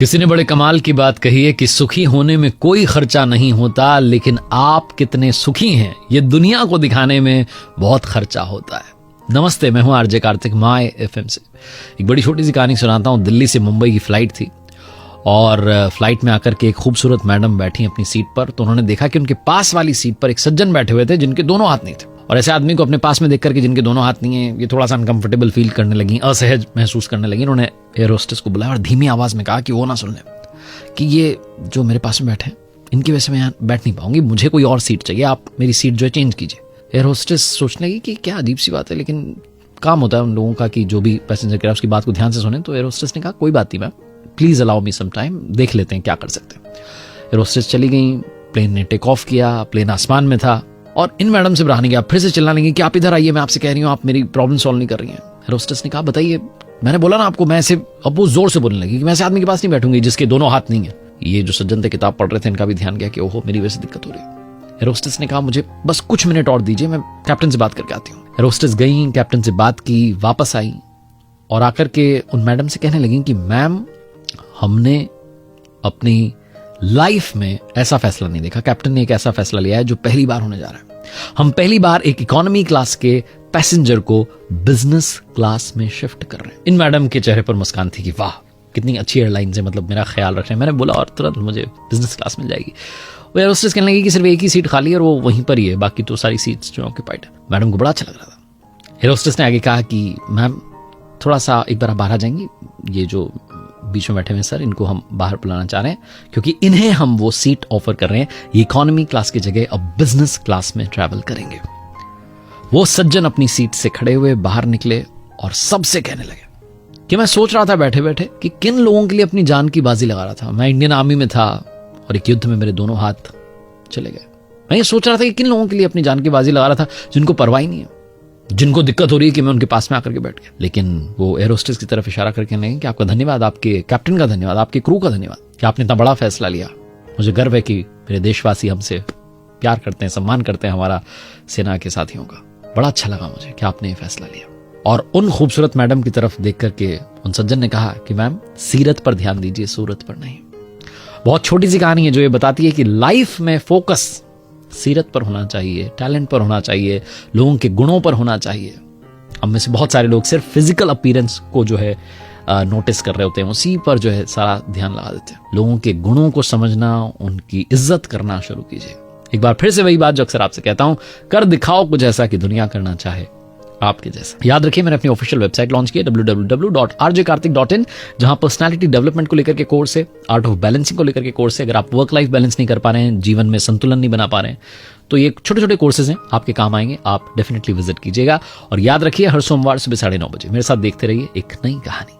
किसी ने बड़े कमाल की बात कही है कि सुखी होने में कोई खर्चा नहीं होता, लेकिन आप कितने सुखी हैं ये दुनिया को दिखाने में बहुत खर्चा होता है। नमस्ते, मैं हूं आरजे कार्तिक, माय एफएम से। एक बड़ी छोटी सी कहानी सुनाता हूं। दिल्ली से मुंबई की फ्लाइट थी और फ्लाइट में आकर के एक खूबसूरत मैडम बैठी अपनी सीट पर, तो उन्होंने देखा कि उनके पास वाली सीट पर एक सज्जन बैठे हुए थे जिनके दोनों हाथ नहीं थे। और ऐसे आदमी को अपने पास में देख करके जिनके दोनों हाथ नहीं है, ये थोड़ा सा अनकंफर्टेबल फील करने लगी, असहज महसूस करने लगी। उन्होंने एयर होस्टेस को बुलाया और धीमी आवाज में कहा कि वो ना सुन ले कि ये जो मेरे पास में बैठे हैं इनकी वजह से मैं यहाँ बैठ नहीं पाऊंगी, मुझे कोई और सीट चाहिए, आप मेरी सीट जो है चेंज कीजिए। एयर होस्टेस सोचने लगी कि क्या अजीब सी बात है, लेकिन काम होता है उन लोगों का कि जो भी पैसेंजर कह रहा है उसकी बात को ध्यान से सुने। तो एयर होस्टेस ने कहा कोई बात नहीं ma'am, please allow me some time, देख लेते हैं क्या कर सकते हैं। एयर होस्टेस चली गई, प्लेन ने टेक ऑफ किया, प्लेन आसमान में था और इन मैडम से रहा नहीं गया। फिर से चिल्लाने लगी कि आप इधर आइए, मैं आपसे कह रही हूँ, आप मेरी प्रॉब्लम सॉल्व नहीं कर रही हैं। एयर होस्टेस ने कहा बताइए, मैंने बोला ना आपको, मैं ऐसे, अब वो जोर से बोलने लगी कि मैं ऐसे आदमी के पास नहीं बैठूंगी जिसके दोनों हाथ नहीं है। ये जो सज्जन थे किताब पढ़ रहे थे, इनका भी ध्यान गया कि ओहो मेरी वजह से दिक्कत हो रही है। एयर होस्टेस ने कहा मुझे बस कुछ मिनट और दीजिए, मैं कैप्टन से बात करके आती हूँ। एयर होस्टेस गई, कैप्टन से बात की, वापस आई और आकर के उन मैडम से कहने लगी कि मैम, हमने अपनी लाइफ में ऐसा फैसला नहीं देखा, कैप्टन ने एक ऐसा फैसला लिया है जो पहली बार होने जा रहा है। हम पहली बार एक इकोनॉमी क्लास के पैसेंजर को बिजनेस क्लास में शिफ्ट कर रहे हैं। इन मैडम के चेहरे पर मुस्कान थी कि वाह कितनी अच्छी एयरलाइन है, मतलब मेरा ख्याल रख रहे हैं। मैंने बोला और तुरंत मुझे बिजनेस क्लास मिल जाएगी। वो एयर होस्टेस कहने लगी कि सिर्फ एक ही सीट खाली है और वो वहीं पर ही है, बाकी तो सारी सीट्स जो ऑक्यूपाइड है। मैडम को बड़ा अच्छा लग रहा था। एयर होस्टेस ने आगे कहा कि मैम थोड़ा सा एक बार आप बाहर आ जाएंगी, ये जो बीच में बैठे हुए सर इनको हम बाहर बुलाना चाह रहे हैं क्योंकि इन्हें हम वो सीट ऑफर कर रहे हैं, ये इकोनॉमी क्लास की जगह अब बिजनेस क्लास में ट्रैवल करेंगे। वो सज्जन अपनी सीट से खड़े हुए बाहर निकले और सबसे कहने लगे कि मैं सोच रहा था बैठे बैठे कि किन लोगों के लिए अपनी जान की बाजी लगा रहा था। मैं इंडियन आर्मी में था और एक युद्ध में मेरे दोनों हाथ चले गए। मैं ये सोच रहा था कि किन लोगों के लिए अपनी जान की बाजी लगा रहा था जिनको परवाह ही नहीं है, जिनको दिक्कत हो रही है कि मैं उनके पास में आकर के बैठ गया। लेकिन वो एयर होस्टेस की तरफ इशारा करके नहीं कि आपका धन्यवाद, आपके कैप्टन का धन्यवाद, आपके क्रू का धन्यवाद कि आपने इतना बड़ा फैसला लिया। मुझे गर्व है कि मेरे देशवासी हमसे प्यार करते हैं, सम्मान करते हैं हमारा सेना के साथियों का। बड़ा अच्छा लगा मुझे कि आपने ये फैसला लिया। और उन खूबसूरत मैडम की तरफ देख करके उन सज्जन ने कहा कि मैम सीरत पर ध्यान दीजिए, सूरत पर नहीं। बहुत छोटी सी कहानी है जो ये बताती है कि लाइफ में फोकस सीरत पर होना चाहिए, टैलेंट पर होना चाहिए, लोगों के गुणों पर होना चाहिए। हम में से बहुत सारे लोग सिर्फ फिजिकल अपीयरेंस को जो है नोटिस कर रहे होते हैं, उसी पर जो है सारा ध्यान लगा देते हैं। लोगों के गुणों को समझना, उनकी इज्जत करना शुरू कीजिए। एक बार फिर से वही बात जो अक्सर आपसे कहता हूं, कर दिखाओ कुछ ऐसा कि दुनिया करना चाहे आपके जैसा। याद रखिए मैंने अपनी ऑफिशियल वेबसाइट लॉन्च की है www.rjkartik.in, जहां पर्सनालिटी डेवलपमेंट को लेकर के कोर्स है, आर्ट ऑफ बैलेंसिंग को लेकर के कोर्स है। अगर आप वर्क लाइफ बैलेंस नहीं कर पा रहे हैं, जीवन में संतुलन नहीं बना पा रहे हैं, तो ये छोटे छोटे कोर्सेज हैं, आपके काम आएंगे, आप डेफिनेटली विजिट कीजिएगा। और याद रखिए हर सोमवार सुबह 9:30 बजे मेरे साथ देखते रहिए एक नई कहानी।